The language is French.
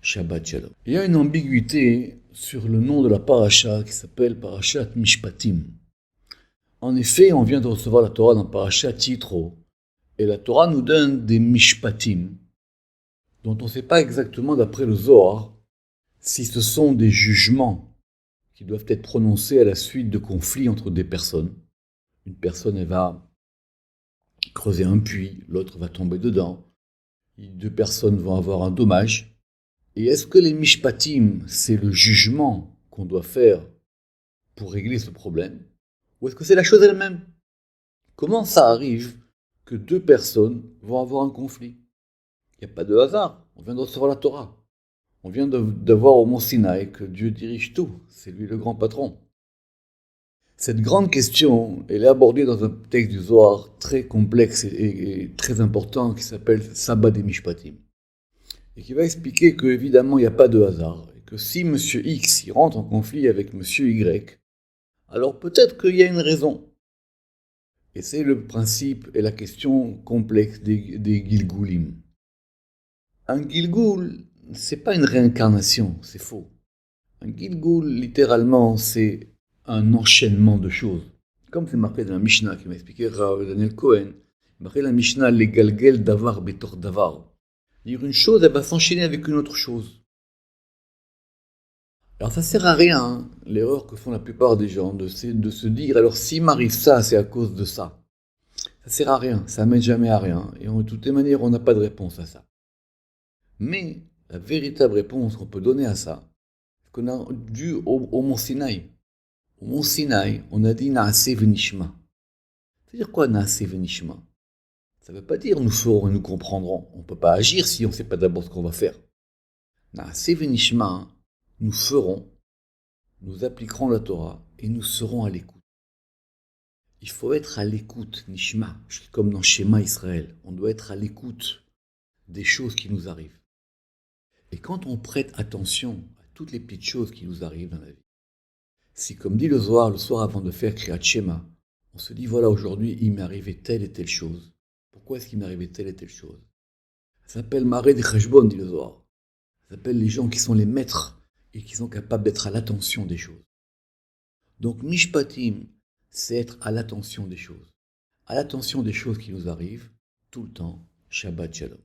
Shabbat Shalom. Il y a une ambiguïté sur le nom de la paracha qui s'appelle Parashat Mishpatim. En effet, on vient de recevoir la Torah dans Parashat Yitro, et la Torah nous donne des Mishpatim, dont on ne sait pas exactement d'après le Zohar si ce sont des jugements qui doivent être prononcés à la suite de conflits entre des personnes. Une personne, elle va creuser un puits, l'autre va tomber dedans. Deux personnes vont avoir un dommage. Et est-ce que les mishpatim, c'est le jugement qu'on doit faire pour régler ce problème? Ou est-ce que c'est la chose elle-même? Comment ça arrive que deux personnes vont avoir un conflit? Il n'y a pas de hasard. On vient de recevoir la Torah. On vient de voir au Mont Sinaï que Dieu dirige tout. C'est lui le grand patron. Cette grande question, elle est abordée dans un texte du Zohar très complexe et très important qui s'appelle Sabbat des Mishpatim. Et qui va expliquer qu'évidemment, il n'y a pas de hasard. Et que si M. X il rentre en conflit avec M. Y, alors peut-être qu'il y a une raison. Et c'est le principe et la question complexe des Gilgulim. Un Gilgul, c'est pas une réincarnation, c'est faux. Un Gilgul, littéralement, c'est un enchaînement de choses. Comme c'est marqué dans la Mishnah, qui m'a expliqué Rav Daniel Cohen, marqué dans la Mishnah, les galgel davar betor davar. Dire une chose, elle va s'enchaîner avec une autre chose. Alors ça sert à rien, hein, l'erreur que font la plupart des gens, de se dire, alors s'il m'arrive ça, c'est à cause de ça. Ça sert à rien, ça mène jamais à rien, et de toutes les manières, on n'a pas de réponse à ça. Mais la véritable réponse qu'on peut donner à ça, c'est qu'on a dû au Mont Sinaï. Au Mont Sinaï, on a dit Naaseh v'nishma. C'est-à-dire quoi Naaseh v'nishma? Ça ne veut pas dire nous ferons et nous comprendrons. On ne peut pas agir si on ne sait pas d'abord ce qu'on va faire. Naaseh v'nishma, nous ferons, nous appliquerons la Torah et nous serons à l'écoute. Il faut être à l'écoute, Nishma, comme dans Shema Israël. On doit être à l'écoute des choses qui nous arrivent. Et quand on prête attention à toutes les petites choses qui nous arrivent dans la vie, si comme dit le soir avant de faire Kriyat Shema, on se dit voilà aujourd'hui il m'est arrivé telle et telle chose. Pourquoi est-ce qu'il m'est arrivé telle et telle chose? Ça s'appelle Maré de Cheshbon, dit le Zohar. Ça s'appelle les gens qui sont les maîtres et qui sont capables d'être à l'attention des choses. Donc Mishpatim, c'est être à l'attention des choses. À l'attention des choses qui nous arrivent tout le temps. Shabbat Shalom.